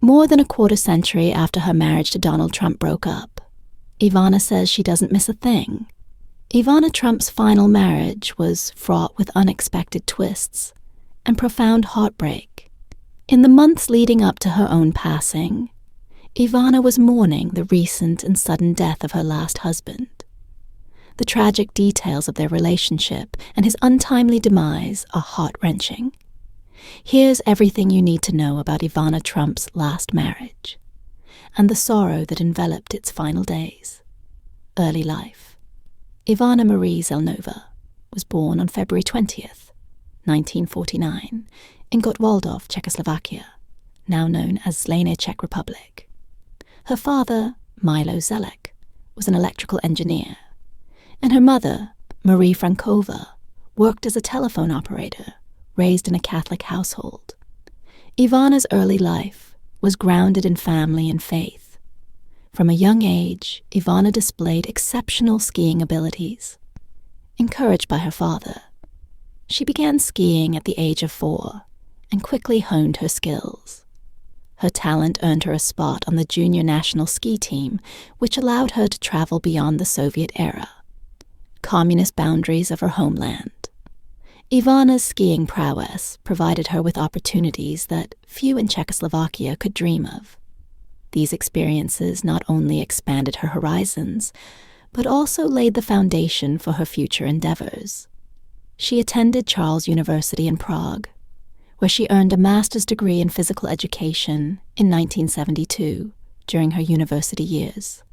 More than a quarter century after her marriage to Donald Trump broke up, Ivana says she doesn't miss a thing. Ivana Trump's final marriage was fraught with unexpected twists and profound heartbreak. In the months leading up to her own passing, Ivana was mourning the recent and sudden death of her last husband. The tragic details of their relationship and his untimely demise are heart-wrenching. Here's everything you need to know about Ivana Trump's last marriage and the sorrow that enveloped its final days. Early life. Ivana Marie Zelnova was born on February 20th, 1949, in Gotwaldov, Czechoslovakia, now known as Zlēné, Czech Republic. Her father, Milo Zelek, was an electrical engineer, and her mother, Marie Frankova, worked as a telephone operator, raised in a Catholic household. Ivana's early life was grounded in family and faith. From a young age, Ivana displayed exceptional skiing abilities. Encouraged by her father, she began skiing at the age of 4 and quickly honed her skills. Her talent earned her a spot on the junior national ski team, which allowed her to travel beyond the Soviet era, communist boundaries of her homeland. Ivana's skiing prowess provided her with opportunities that few in Czechoslovakia could dream of. These experiences not only expanded her horizons, but also laid the foundation for her future endeavors. She attended Charles University in Prague, where she earned a master's degree in physical education in 1972 during her university years.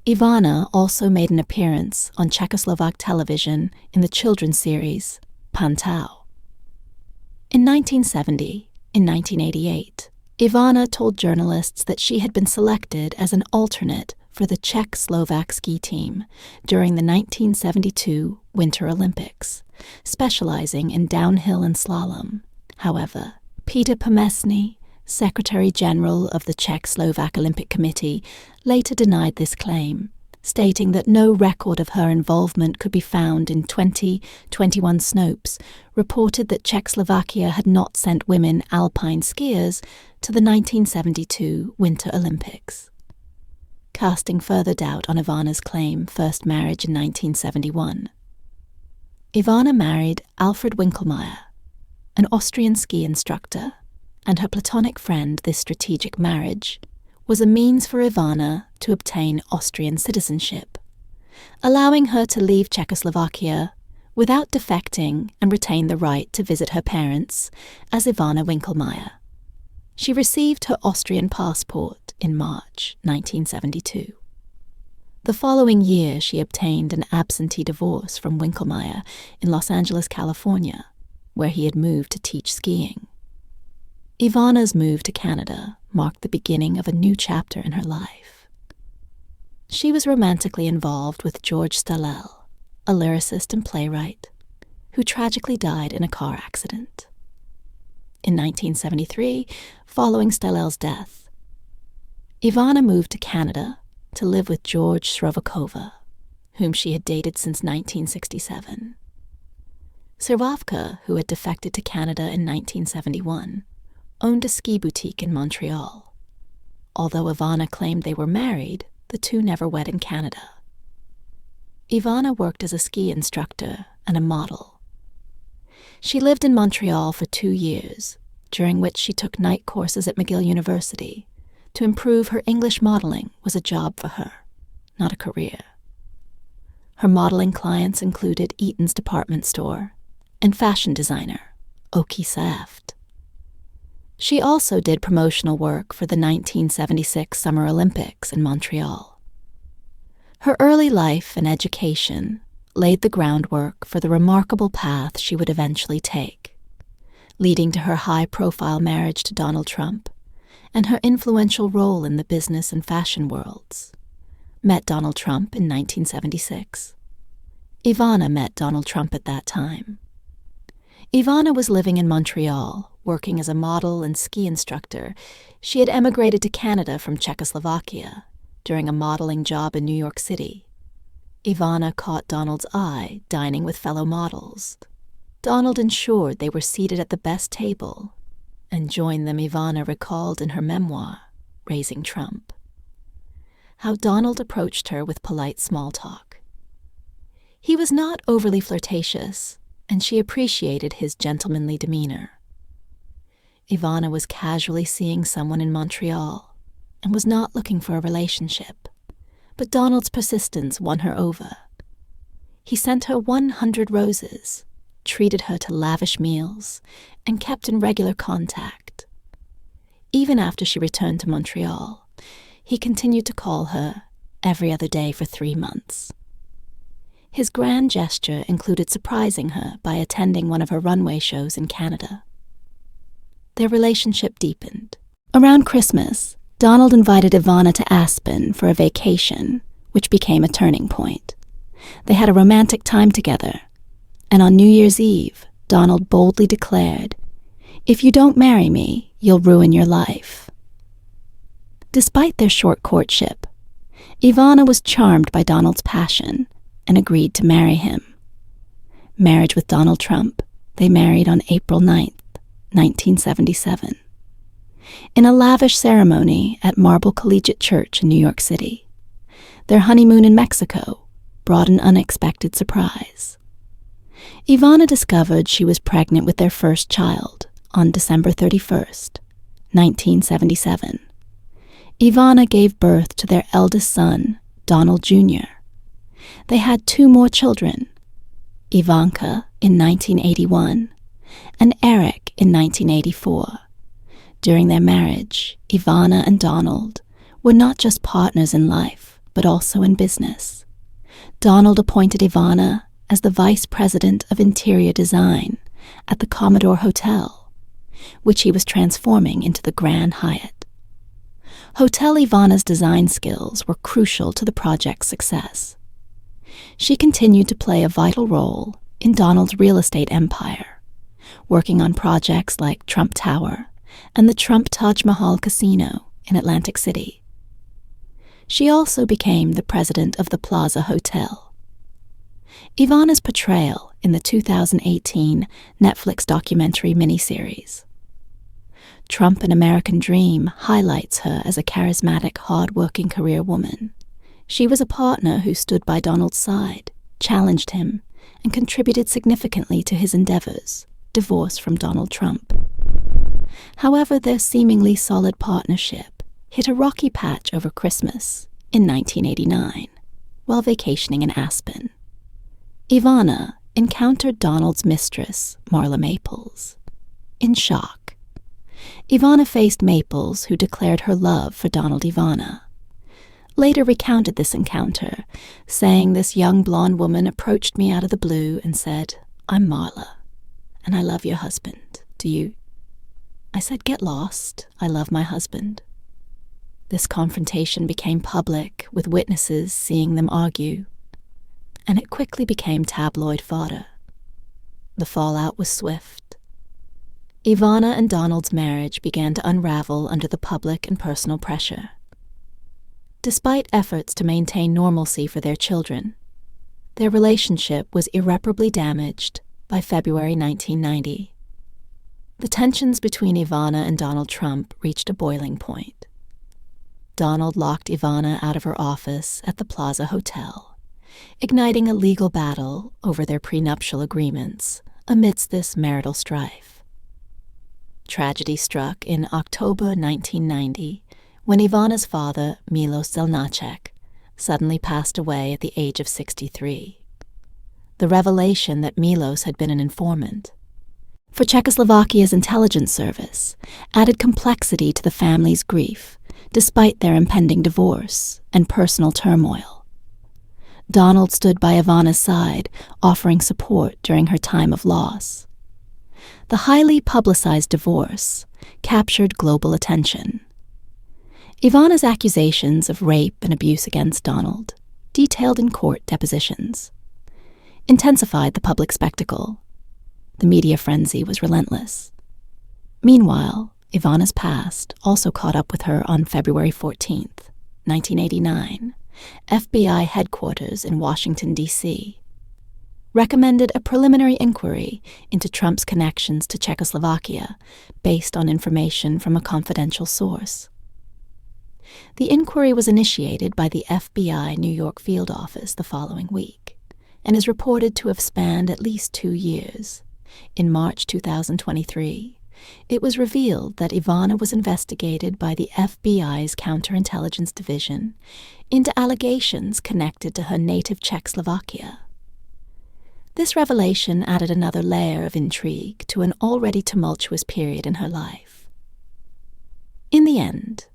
Ivana also made an appearance on Czechoslovak television in the children's series Pantau. In 1970, in 1988, Ivana told journalists that she had been selected as an alternate for the Czech-Slovak ski team during the 1972 Winter Olympics, specializing in downhill and slalom. However, Peter Pomesny, Secretary General of the Czech-Slovak Olympic Committee, later denied this claim, stating that no record of her involvement could be found in 2021 Snopes reported that Czechoslovakia had not sent women alpine skiers to the 1972 Winter Olympics. Casting further doubt on Ivana's claim first marriage in 1971. Ivana married Alfred Winkelmeier, an Austrian ski instructor, and her platonic friend. This strategic marriage was a means for Ivana to obtain Austrian citizenship, allowing her to leave Czechoslovakia without defecting and retain the right to visit her parents as Ivana Winkelmeier. She received her Austrian passport in March 1972. The following year, she obtained an absentee divorce from Winkelmeier in Los Angeles, California, where he had moved to teach skiing. Ivana's move to Canada marked the beginning of a new chapter in her life. She was romantically involved with George Stalel, a lyricist and playwright, who tragically died in a car accident. In 1973, following Stalel's death, Ivana moved to Canada to live with George Shrovakova, whom she had dated since 1967. Servavka, who had defected to Canada in 1971, owned a ski boutique in Montreal. Although Ivana claimed they were married, the two never wed in Canada. Ivana worked as a ski instructor and a model. She lived in Montreal for 2 years, during which she took night courses at McGill University. To improve her English, modeling was a job for her, not a career. Her modeling clients included Eaton's department store and fashion designer Oki Saeft. She also did promotional work for the 1976 Summer Olympics in Montreal. Her early life and education laid the groundwork for the remarkable path she would eventually take, leading to her high-profile marriage to Donald Trump and her influential role in the business and fashion worlds. Met Donald Trump in 1976. Ivana met Donald Trump at that time. Ivana was living in Montreal, working as a model and ski instructor. She had emigrated to Canada from Czechoslovakia during a modeling job in New York City. Ivana caught Donald's eye dining with fellow models. Donald ensured they were seated at the best table, and joined them, Ivana recalled in her memoir, Raising Trump, how Donald approached her with polite small talk. He was not overly flirtatious, and she appreciated his gentlemanly demeanor. Ivana was casually seeing someone in Montreal and was not looking for a relationship, but Donald's persistence won her over. He sent her 100 roses, treated her to lavish meals, and kept in regular contact. Even after she returned to Montreal, he continued to call her every other day for 3 months. His grand gesture included surprising her by attending one of her runway shows in Canada. Their relationship deepened. Around Christmas, Donald invited Ivana to Aspen for a vacation, which became a turning point. They had a romantic time together, and on New Year's Eve, Donald boldly declared, "If you don't marry me, you'll ruin your life." Despite their short courtship, Ivana was charmed by Donald's passion and agreed to marry him. Marriage with Donald Trump, they married on April 9th, 1977. In a lavish ceremony at Marble Collegiate Church in New York City, their honeymoon in Mexico brought an unexpected surprise. Ivana discovered she was pregnant with their first child on December 31st, 1977. Ivana gave birth to their eldest son, Donald Jr. They had 2 more children, Ivanka in 1981 and Eric in 1984. During their marriage, Ivana and Donald were not just partners in life, but also in business. Donald appointed Ivana as the Vice President of Interior Design at the Commodore Hotel, which he was transforming into the Grand Hyatt. Hotel Ivana's design skills were crucial to the project's success. She continued to play a vital role in Donald's real estate empire, working on projects like Trump Tower and the Trump Taj Mahal Casino in Atlantic City. She also became the president of the Plaza Hotel. Ivana's portrayal in the 2018 Netflix documentary miniseries, Trump: An American Dream, highlights her as a charismatic, hard-working career woman. She was a partner who stood by Donald's side, challenged him, and contributed significantly to his endeavors, divorced from Donald Trump. However, their seemingly solid partnership hit a rocky patch over Christmas in 1989, while vacationing in Aspen. Ivana encountered Donald's mistress, Marla Maples. In shock, Ivana faced Maples, who declared her love for Donald Ivana. Later recounted this encounter, saying, "This young blonde woman approached me out of the blue and said, 'I'm Marla, and I love your husband. Do you?' I said, 'Get lost. I love my husband.' This confrontation became public, with witnesses seeing them argue, and it quickly became tabloid fodder. The fallout was swift. Ivana and Donald's marriage began to unravel under the public and personal pressure. Despite efforts to maintain normalcy for their children, their relationship was irreparably damaged by February 1990. The tensions between Ivana and Donald Trump reached a boiling point. Donald locked Ivana out of her office at the Plaza Hotel, igniting a legal battle over their prenuptial agreements amidst this marital strife. Tragedy struck in October 1990 when Ivana's father, Milos Zelnacek, suddenly passed away at the age of 63. The revelation that Milos had been an informant for Czechoslovakia's intelligence service added complexity to the family's grief, despite their impending divorce and personal turmoil. Donald stood by Ivana's side, offering support during her time of loss. The highly publicized divorce captured global attention. Ivana's accusations of rape and abuse against Donald, detailed in court depositions, intensified the public spectacle. The media frenzy was relentless. Meanwhile, Ivana's past also caught up with her on February 14th, 1989, FBI headquarters in Washington, D.C. recommended a preliminary inquiry into Trump's connections to Czechoslovakia based on information from a confidential source. The inquiry was initiated by the FBI New York field office the following week and is reported to have spanned at least 2 years. In March 2023, it was revealed that Ivana was investigated by the FBI's Counterintelligence Division into allegations connected to her native Czechoslovakia. This revelation added another layer of intrigue to an already tumultuous period in her life. In the end,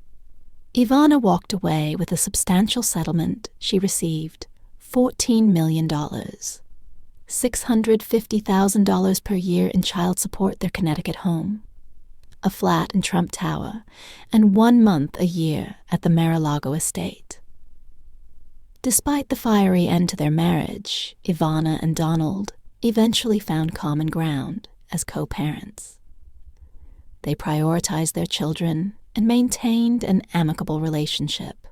Ivana walked away with a substantial settlement. She received $14 million, $650,000 per year in child support at their Connecticut home, a flat in Trump Tower, and 1 month a year at the Mar-a-Lago estate. Despite the fiery end to their marriage, Ivana and Donald eventually found common ground as co-parents. They prioritized their children and maintained an amicable relationship.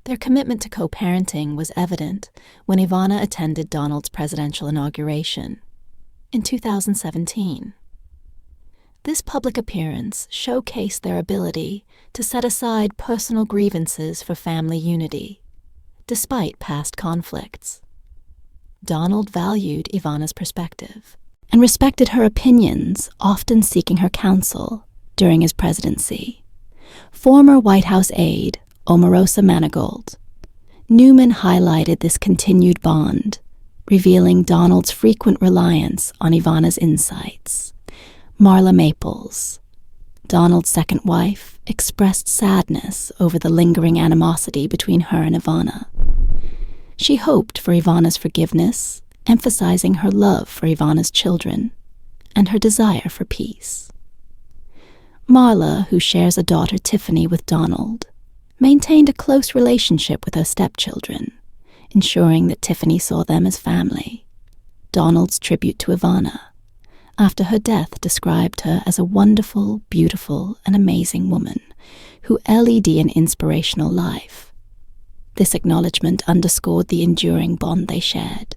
Their commitment to co-parenting was evident when Ivana attended Donald's presidential inauguration in 2017. This public appearance showcased their ability to set aside personal grievances for family unity, despite past conflicts. Donald valued Ivana's perspective and respected her opinions, often seeking her counsel during his presidency. Former White House aide Omarosa Manigault Newman highlighted this continued bond, revealing Donald's frequent reliance on Ivana's insights. Marla Maples, Donald's second wife, expressed sadness over the lingering animosity between her and Ivana. She hoped for Ivana's forgiveness, emphasizing her love for Ivana's children and her desire for peace. Marla, who shares a daughter Tiffany with Donald, maintained a close relationship with her stepchildren, ensuring that Tiffany saw them as family. Donald's tribute to Ivana, after her death, described her as a wonderful, beautiful, and amazing woman who led an inspirational life. This acknowledgement underscored the enduring bond they shared.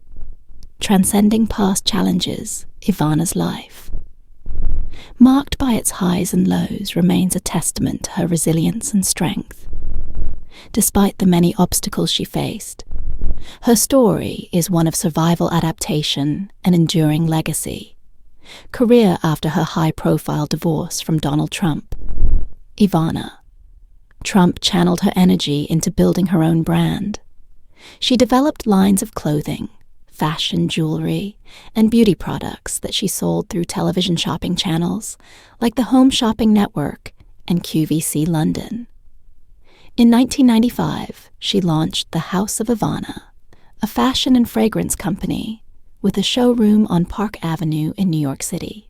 Transcending past challenges, Ivana's life, marked by its highs and lows, remains a testament to her resilience and strength. Despite the many obstacles she faced, her story is one of survival, adaptation, and enduring legacy. Career after her high-profile divorce from Donald Trump, Ivana Trump channeled her energy into building her own brand. She developed lines of clothing, fashion jewelry, and beauty products that she sold through television shopping channels like the Home Shopping Network and QVC London. In 1995, she launched the House of Ivana, a fashion and fragrance company with a showroom on Park Avenue in New York City.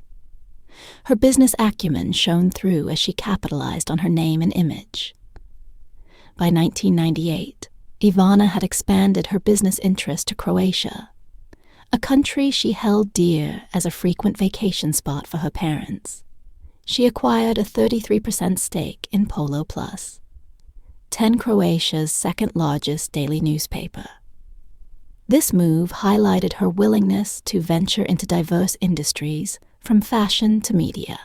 Her business acumen shone through as she capitalized on her name and image. By 1998, Ivana had expanded her business interest to Croatia, a country she held dear as a frequent vacation spot for her parents. She acquired a 33% stake in Polo Plus, Croatia's second-largest daily newspaper. This move highlighted her willingness to venture into diverse industries, from fashion to media.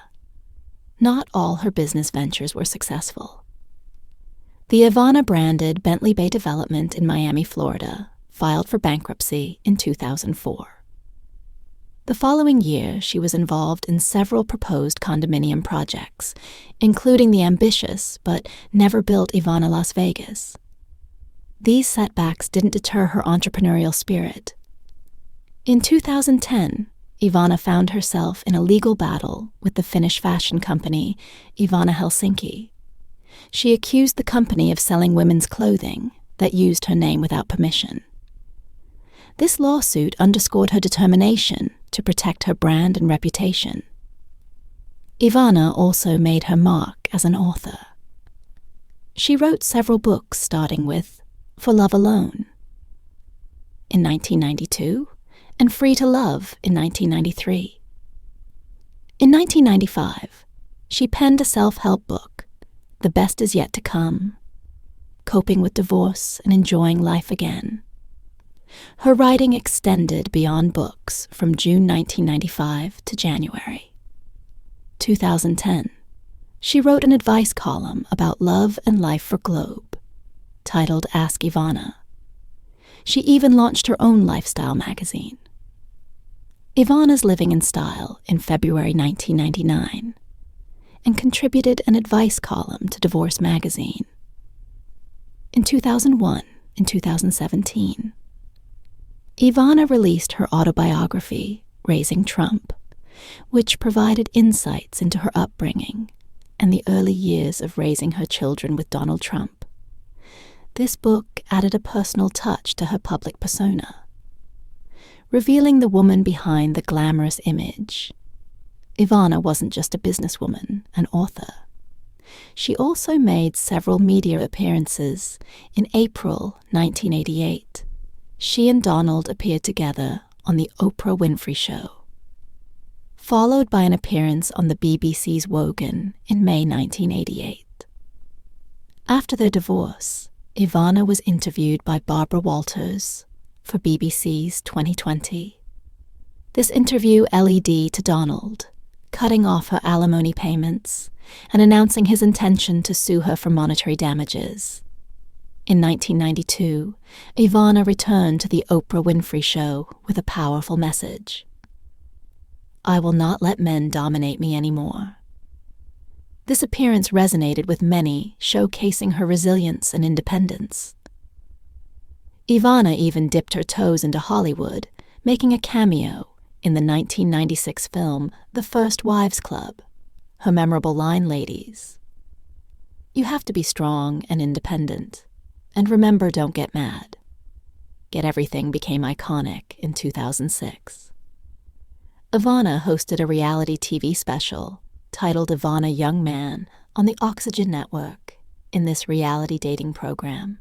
Not all her business ventures were successful. The Ivana-branded Bentley Bay development in Miami, Florida, filed for bankruptcy in 2004. The following year, she was involved in several proposed condominium projects, including the ambitious but never-built Ivana Las Vegas. These setbacks didn't deter her entrepreneurial spirit. In 2010, Ivana found herself in a legal battle with the Finnish fashion company Ivana Helsinki. She accused the company of selling women's clothing that used her name without permission. This lawsuit underscored her determination to protect her brand and reputation. Ivana also made her mark as an author. She wrote several books, starting with For Love Alone in 1992 and Free to Love in 1993. In 1995, she penned a self-help book, The Best Is Yet to Come, Coping with Divorce and Enjoying Life Again. Her writing extended beyond books from June 1995 to January 2010. She wrote an advice column about love and life for Globe, titled Ask Ivana. She even launched her own lifestyle magazine. Ivana's living in style in February 1999 and contributed an advice column to Divorce magazine. In 2001 and 2017, Ivana released her autobiography, Raising Trump, which provided insights into her upbringing and the early years of raising her children with Donald Trump. This book added a personal touch to her public persona, revealing the woman behind the glamorous image. Ivana wasn't just a businesswoman, an author. She also made several media appearances. In April 1988, she and Donald appeared together on The Oprah Winfrey Show, followed by an appearance on the BBC's Wogan in May 1988. After their divorce, Ivana was interviewed by Barbara Walters for BBC's 2020. This interview led to Donald cutting off her alimony payments and announcing his intention to sue her for monetary damages. In 1992, Ivana returned to The Oprah Winfrey Show with a powerful message. "I will not let men dominate me anymore." This appearance resonated with many, showcasing her resilience and independence. Ivana even dipped her toes into Hollywood, making a cameo in the 1996 film The First Wives Club. Her memorable line, ladies: "You have to be strong and independent. And remember, don't get mad." Get Everything became iconic in 2006. Ivana hosted a reality TV special titled Ivana Young Man on the Oxygen Network. In this reality dating program,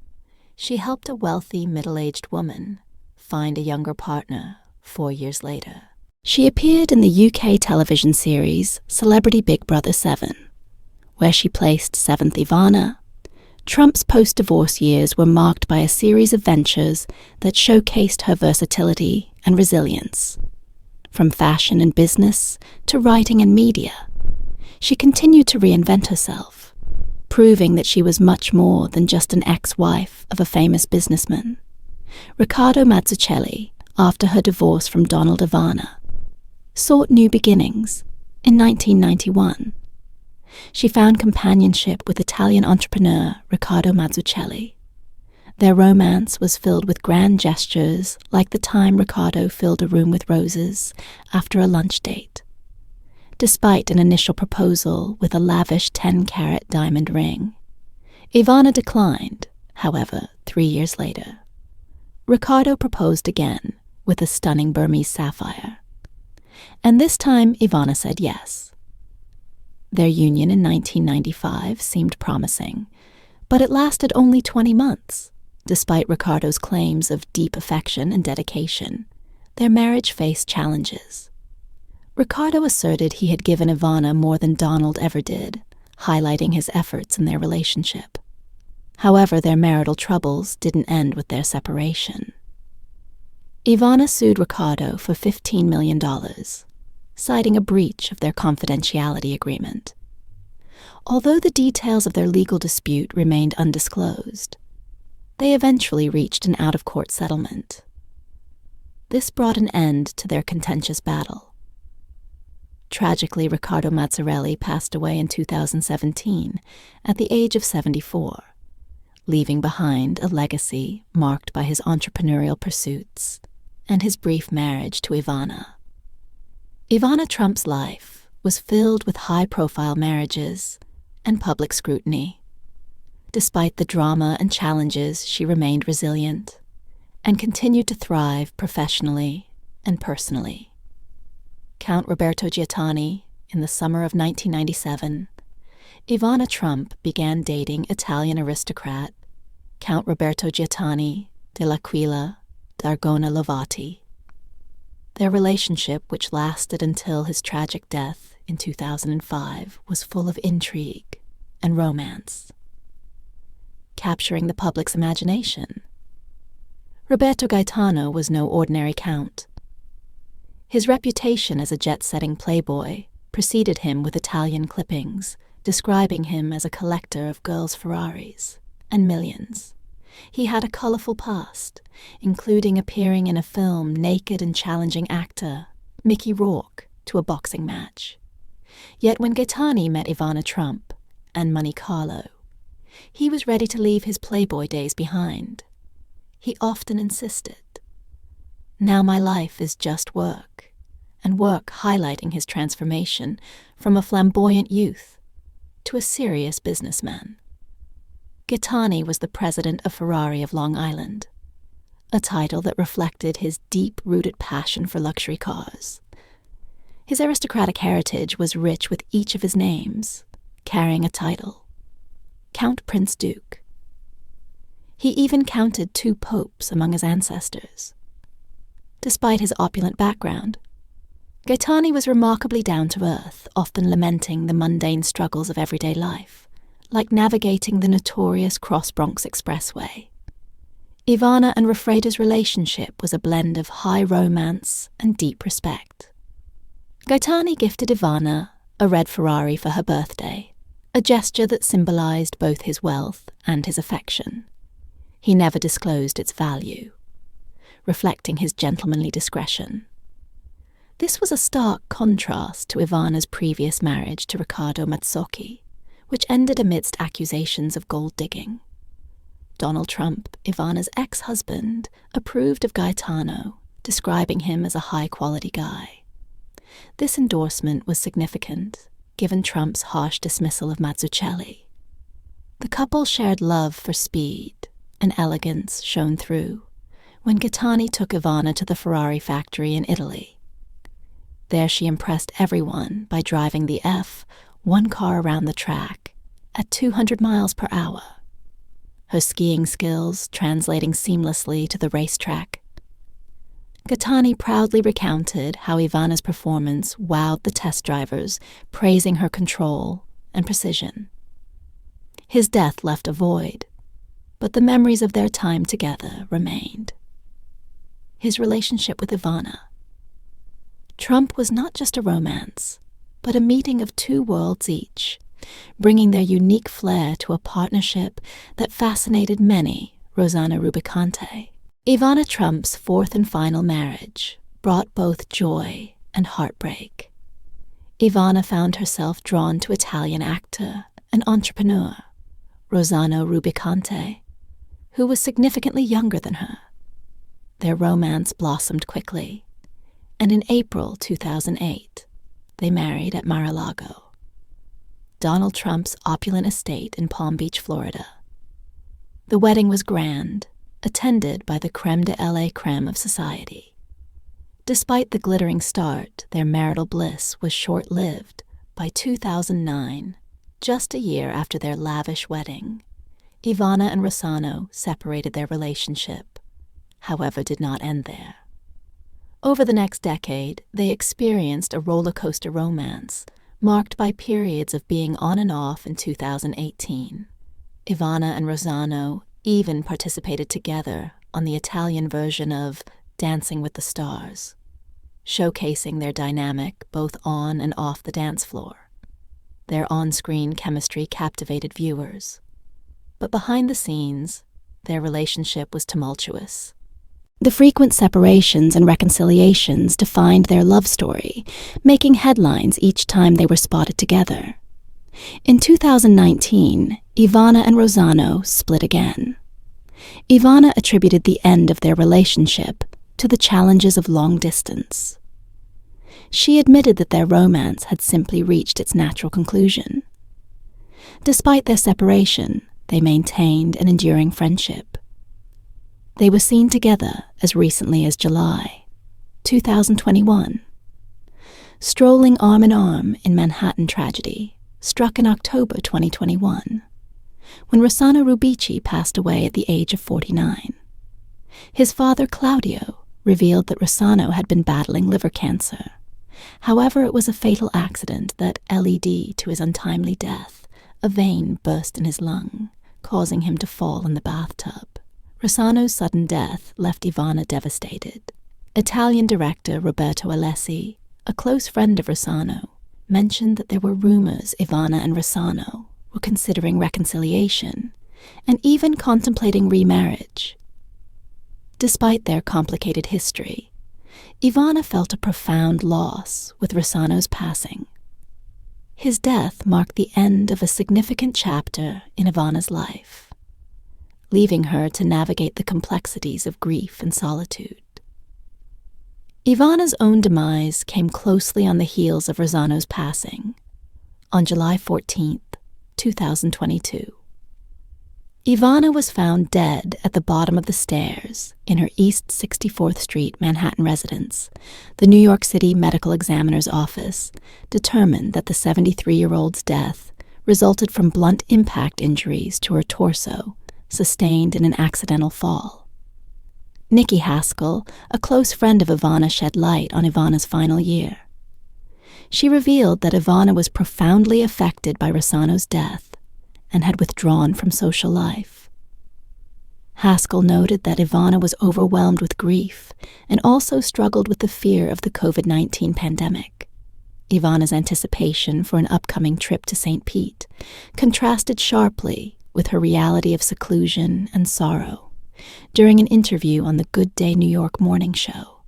she helped a wealthy middle-aged woman find a younger partner 4 years later. She appeared in the UK television series Celebrity Big Brother 7, where she placed 7th Ivana. Trump's post-divorce years were marked by a series of ventures that showcased her versatility and resilience. From fashion and business to writing and media, she continued to reinvent herself, proving that she was much more than just an ex-wife of a famous businessman. Riccardo Mazzucchelli, after her divorce from Donald Ivana, sought new beginnings. In 1991, she found companionship with Italian entrepreneur Riccardo Mazzucchelli. Their romance was filled with grand gestures, like the time Riccardo filled a room with roses after a lunch date. Despite an initial proposal with a lavish 10-carat diamond ring, Ivana declined. However, 3 years later, Riccardo proposed again with a stunning Burmese sapphire. And this time, Ivana said yes. Their union in 1995 seemed promising, but it lasted only 20 months. Despite Riccardo's claims of deep affection and dedication, their marriage faced challenges. Riccardo asserted he had given Ivana more than Donald ever did, highlighting his efforts in their relationship. However, their marital troubles didn't end with their separation. Ivana sued Riccardo for $15 million, citing a breach of their confidentiality agreement. Although the details of their legal dispute remained undisclosed, they eventually reached an out-of-court settlement. This brought an end to their contentious battle. Tragically, Riccardo Mazzucchelli passed away in 2017 at the age of 74, leaving behind a legacy marked by his entrepreneurial pursuits and his brief marriage to Ivana. Ivana Trump's life was filled with high-profile marriages and public scrutiny. Despite the drama and challenges, she remained resilient and continued to thrive professionally and personally. Count Roberto Gaetani, in the summer of 1997, Ivana Trump began dating Italian aristocrat Count Roberto Gaetani dell'Aquila d'Argona Lovati. Their relationship, which lasted until his tragic death in 2005, was full of intrigue and romance, capturing the public's imagination. Roberto Gaetano was no ordinary count. His reputation as a jet-setting playboy preceded him with Italian clippings, describing him as a collector of girls' Ferraris and millions. He had a colorful past, including appearing in a film naked and challenging actor Mickey Rourke to a boxing match. Yet when Gaetani met Ivana Trump and Monte Carlo, he was ready to leave his playboy days behind. He often insisted, "Now my life is just work," and work highlighting his transformation from a flamboyant youth to a serious businessman. Gaetani was the president of Ferrari of Long Island, a title that reflected his deep-rooted passion for luxury cars. His aristocratic heritage was rich with each of his names, carrying a title: Count Prince Duke. He even counted 2 popes among his ancestors. Despite his opulent background, Gaetani was remarkably down-to-earth, often lamenting the mundane struggles of everyday life, like navigating the notorious Cross-Bronx Expressway. Ivana and Rafreda's relationship was a blend of high romance and deep respect. Gaetani gifted Ivana a red Ferrari for her birthday, a gesture that symbolized both his wealth and his affection. He never disclosed its value, reflecting his gentlemanly discretion. This was a stark contrast to Ivana's previous marriage to Riccardo Mazzocchi, which ended amidst accusations of gold-digging. Donald Trump, Ivana's ex-husband, approved of Gaetano, describing him as a high-quality guy. This endorsement was significant, given Trump's harsh dismissal of Mazzucchelli. The couple shared love for speed, and elegance shone through when Gaetani took Ivana to the Ferrari factory in Italy. There she impressed everyone by driving the one car around the track at 200 miles per hour, her skiing skills translating seamlessly to the racetrack. Gaetani proudly recounted how Ivana's performance wowed the test drivers, praising her control and precision. His death left a void, but the memories of their time together remained. His relationship with Ivana. Trump was not just a romance, but a meeting of 2 worlds each, bringing their unique flair to a partnership that fascinated many, Rossano Rubicante. Ivana Trump's 4th and final marriage brought both joy and heartbreak. Ivana found herself drawn to Italian actor and entrepreneur, Rossano Rubicante, who was significantly younger than her. Their romance blossomed quickly, and in April 2008, they married at Mar-a-Lago, Donald Trump's opulent estate in Palm Beach, Florida. The wedding was grand, attended by the creme de la creme of society. Despite the glittering start, their marital bliss was short-lived. By 2009, just a year after their lavish wedding, Ivana and Rossano separated their relationship, however did not end there. Over the next decade, they experienced a roller-coaster romance, marked by periods of being on and off in 2018. Ivana and Rossano even participated together on the Italian version of Dancing with the Stars, showcasing their dynamic both on and off the dance floor. Their on-screen chemistry captivated viewers. But behind the scenes, their relationship was tumultuous. The frequent separations and reconciliations defined their love story, making headlines each time they were spotted together. In 2019, Ivana and Rossano split again. Ivana attributed the end of their relationship to the challenges of long distance. She admitted that their romance had simply reached its natural conclusion. Despite their separation, they maintained an enduring friendship. They were seen together as recently as July 2021, strolling arm in arm in Manhattan tragedy struck in October 2021, when Rossano Rubici passed away at the age of 49. His father, Claudio, revealed that Rossano had been battling liver cancer. However, it was a fatal accident that led to his untimely death. A vein burst in his lung, causing him to fall in the bathtub, Rossano's sudden death left Ivana devastated. Italian director Roberto Alessi, a close friend of Rossano, mentioned that there were rumors Ivana and Rossano were considering reconciliation and even contemplating remarriage. Despite their complicated history, Ivana felt a profound loss with Rossano's passing. His death marked the end of a significant chapter in Ivana's life, leaving her to navigate the complexities of grief and solitude. Ivana's own demise came closely on the heels of Rossano's passing, on July 14, 2022. Ivana was found dead at the bottom of the stairs in her East 64th Street Manhattan residence. The New York City Medical Examiner's Office determined that the 73-year-old's death resulted from blunt impact injuries to her torso sustained in an accidental fall. Nikki Haskell, a close friend of Ivana, shed light on Ivana's final year. She revealed that Ivana was profoundly affected by Rossano's death and had withdrawn from social life. Haskell noted that Ivana was overwhelmed with grief and also struggled with the fear of the COVID-19 pandemic. Ivana's anticipation for an upcoming trip to St. Pete contrasted sharply with her reality of seclusion and sorrow during an interview on the Good Day New York morning show.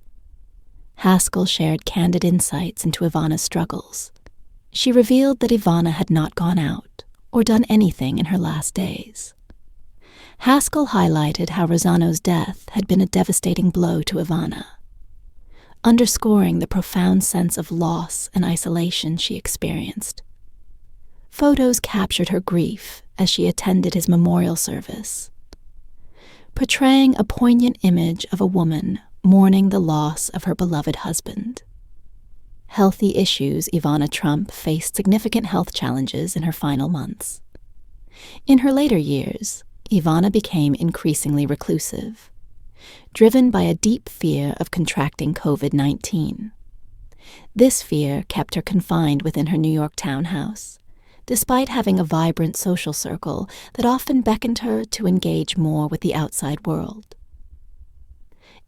Haskell shared candid insights into Ivana's struggles. She revealed that Ivana had not gone out or done anything in her last days. Haskell highlighted how Rossano's death had been a devastating blow to Ivana, underscoring the profound sense of loss and isolation she experienced. Photos captured her grief as she attended his memorial service, portraying a poignant image of a woman mourning the loss of her beloved husband. Healthy issues. Ivana Trump faced significant health challenges in her final months. In her later years, Ivana became increasingly reclusive, driven by a deep fear of contracting COVID-19. This fear kept her confined within her New York townhouse, despite having a vibrant social circle that often beckoned her to engage more with the outside world.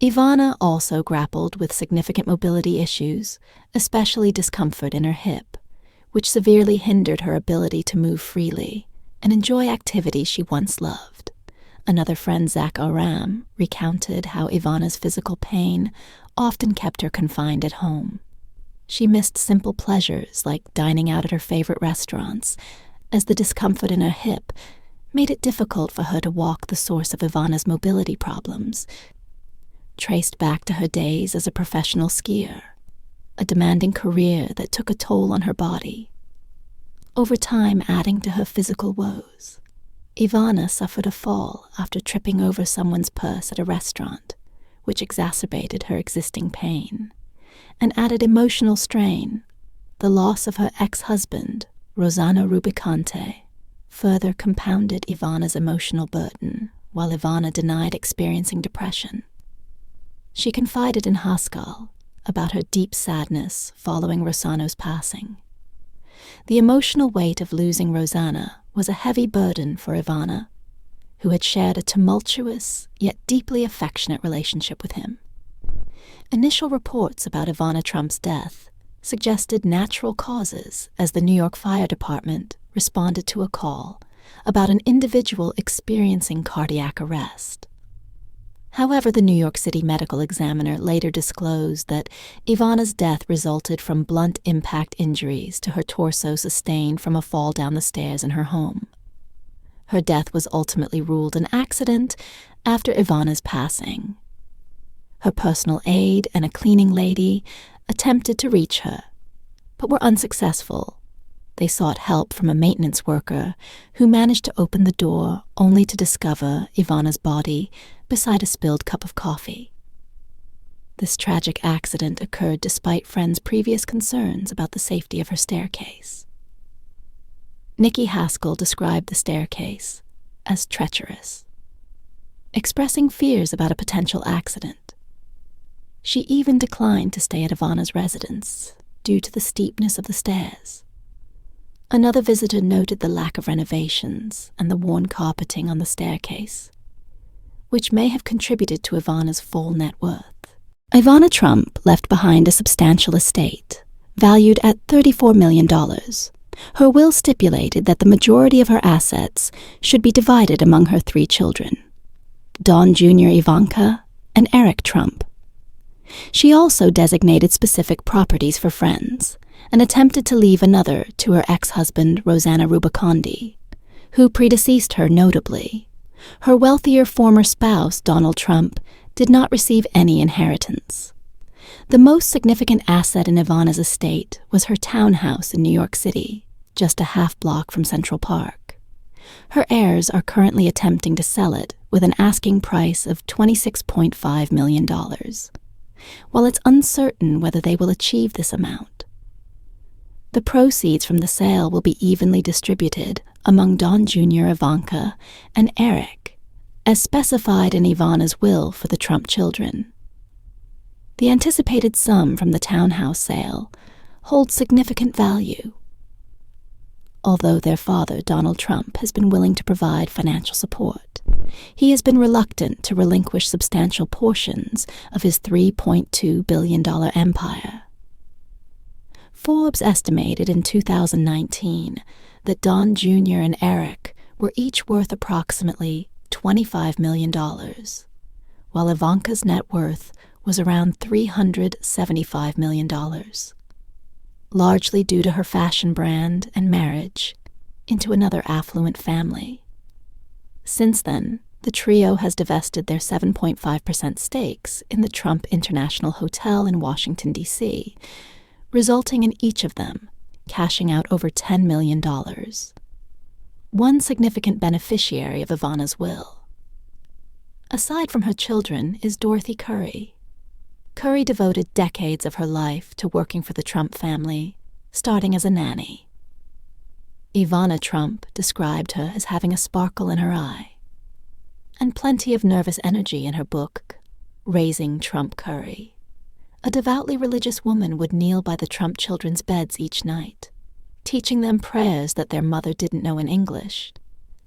Ivana also grappled with significant mobility issues, especially discomfort in her hip, which severely hindered her ability to move freely and enjoy activities she once loved. Another friend, Zach Aram, recounted how Ivana's physical pain often kept her confined at home. She missed simple pleasures like dining out at her favorite restaurants, as the discomfort in her hip made it difficult for her to walk, the source of Ivana's mobility problems, traced back to her days as a professional skier, a demanding career that took a toll on her body, over time adding to her physical woes. Ivana suffered a fall after tripping over someone's purse at a restaurant, which exacerbated her existing pain and added emotional strain. The loss of her ex-husband, Rossano Rubicante, further compounded Ivana's emotional burden, while Ivana denied experiencing depression. She confided in Haskell about her deep sadness following Rossano's passing. The emotional weight of losing Rossana was a heavy burden for Ivana, who had shared a tumultuous yet deeply affectionate relationship with him. Initial reports about Ivana Trump's death suggested natural causes as the New York Fire Department responded to a call about an individual experiencing cardiac arrest. However, the New York City Medical Examiner later disclosed that Ivana's death resulted from blunt impact injuries to her torso sustained from a fall down the stairs in her home. Her death was ultimately ruled an accident after Ivana's passing. Her personal aide and a cleaning lady attempted to reach her, but were unsuccessful. They sought help from a maintenance worker who managed to open the door only to discover Ivana's body beside a spilled cup of coffee. This tragic accident occurred despite friends' previous concerns about the safety of her staircase. Nikki Haskell described the staircase as treacherous, expressing fears about a potential accident. She even declined to stay at Ivana's residence due to the steepness of the stairs. Another visitor noted the lack of renovations and the worn carpeting on the staircase, which may have contributed to Ivana's full net worth. Ivana Trump left behind a substantial estate, valued at $34 million. Her will stipulated that the majority of her assets should be divided among her 3 children, Don Jr. Ivanka and Eric Trump. She also designated specific properties for friends and attempted to leave another to her ex-husband Rosanna Rubicondi, who predeceased her notably. Her wealthier former spouse, Donald Trump, did not receive any inheritance. The most significant asset in Ivana's estate was her townhouse in New York City, just a half-block from Central Park. Her heirs are currently attempting to sell it with an asking price of $26.5 million, while it's uncertain whether they will achieve this amount. The proceeds from the sale will be evenly distributed among Don Jr., Ivanka, and Eric, as specified in Ivana's will for the Trump children. The anticipated sum from the townhouse sale holds significant value. Although their father, Donald Trump, has been willing to provide financial support, he has been reluctant to relinquish substantial portions of his $3.2 billion empire. Forbes estimated in 2019 that Don Jr. and Eric were each worth approximately $25 million, while Ivanka's net worth was around $375 million, largely due to her fashion brand and marriage into another affluent family. Since then, the trio has divested their 7.5% stakes in the Trump International Hotel in Washington, D.C., resulting in each of them cashing out over $10 million. One significant beneficiary of Ivana's will, aside from her children, is Dorothy Curry. Curry devoted decades of her life to working for the Trump family, starting as a nanny. Ivana Trump described her as having a sparkle in her eye and plenty of nervous energy in her book, Raising Trump Curry. A devoutly religious woman would kneel by the Trump children's beds each night, teaching them prayers that their mother didn't know in English,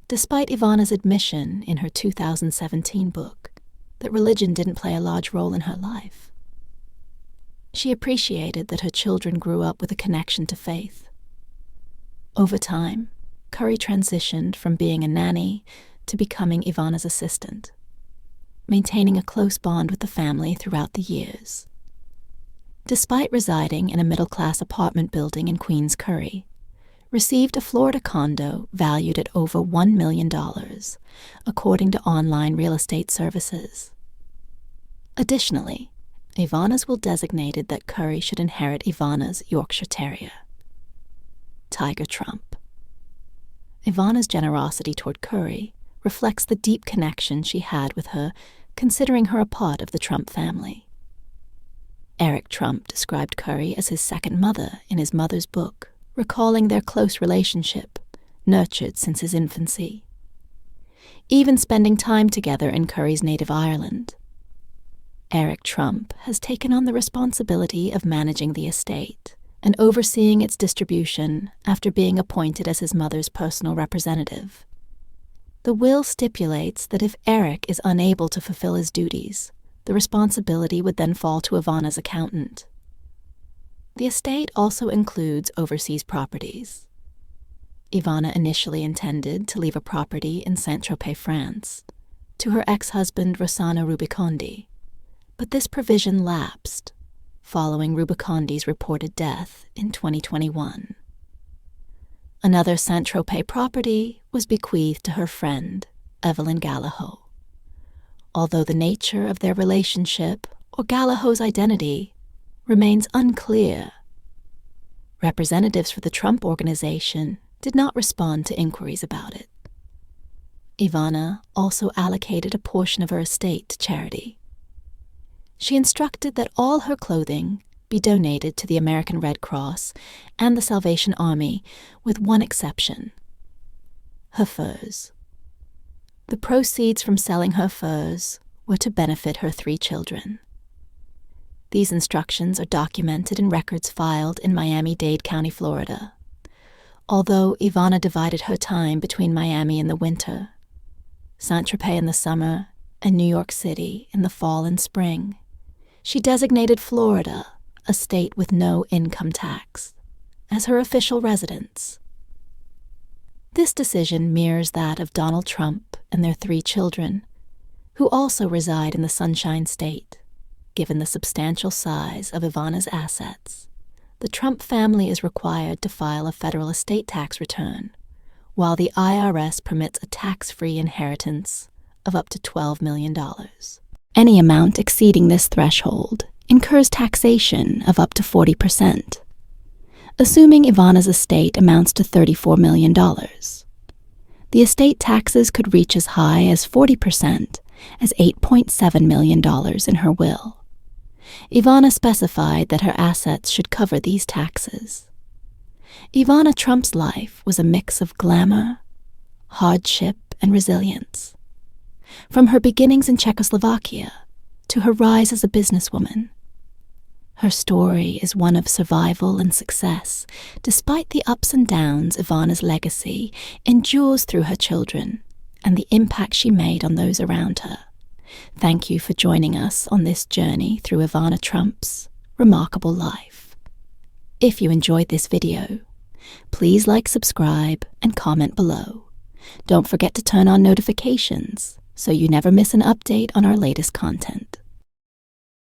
despite Ivana's admission in her 2017 book that religion didn't play a large role in her life. She appreciated that her children grew up with a connection to faith. Over time, Curry transitioned from being a nanny to becoming Ivana's assistant, maintaining a close bond with the family throughout the years. Despite residing in a middle-class apartment building in Queens, Curry received a Florida condo valued at over $1 million, according to online real estate services. Additionally, Ivana's will designated that Curry should inherit Ivana's Yorkshire Terrier, Tiger Trump. Ivana's generosity toward Curry reflects the deep connection she had with her, considering her a part of the Trump family. Eric Trump described Curry as his second mother in his mother's book, recalling their close relationship, nurtured since his infancy. Even spending time together in Curry's native Ireland, Eric Trump has taken on the responsibility of managing the estate and overseeing its distribution after being appointed as his mother's personal representative. The will stipulates that if Eric is unable to fulfill his duties, the responsibility would then fall to Ivana's accountant. The estate also includes overseas properties. Ivana initially intended to leave a property in Saint-Tropez, France, to her ex-husband Rosanna Rubicondi, but this provision lapsed following Rubicondi's reported death in 2021. Another Saint-Tropez property was bequeathed to her friend, Evelyn Gallagher. Although the nature of their relationship or Gallagher's identity remains unclear, representatives for the Trump Organization did not respond to inquiries about it. Ivana also allocated a portion of her estate to charity. She instructed that all her clothing be donated to the American Red Cross and the Salvation Army, with one exception: her furs. The proceeds from selling her furs were to benefit her 3 children. These instructions are documented in records filed in Miami-Dade County, Florida. Although Ivana divided her time between Miami in the winter, Saint-Tropez in the summer, and New York City in the fall and spring. She designated Florida, a state with no income tax, as her official residence. This decision mirrors that of Donald Trump and their 3 children, who also reside in the Sunshine State. Given the substantial size of Ivana's assets, the Trump family is required to file a federal estate tax return, while the IRS permits a tax-free inheritance of up to $12 million. Any amount exceeding this threshold incurs taxation of up to 40%. Assuming Ivana's estate amounts to $34 million, the estate taxes could reach as high as 40%, as $8.7 million in her will. Ivana specified that her assets should cover these taxes. Ivana Trump's life was a mix of glamour, hardship, and resilience. From her beginnings in Czechoslovakia to her rise as a businesswoman, her story is one of survival and success. Despite the ups and downs, Ivana's legacy endures through her children and the impact she made on those around her. Thank you for joining us on this journey through Ivana Trump's remarkable life. If you enjoyed this video, please like, subscribe, and comment below. Don't forget to turn on notifications so you never miss an update on our latest content.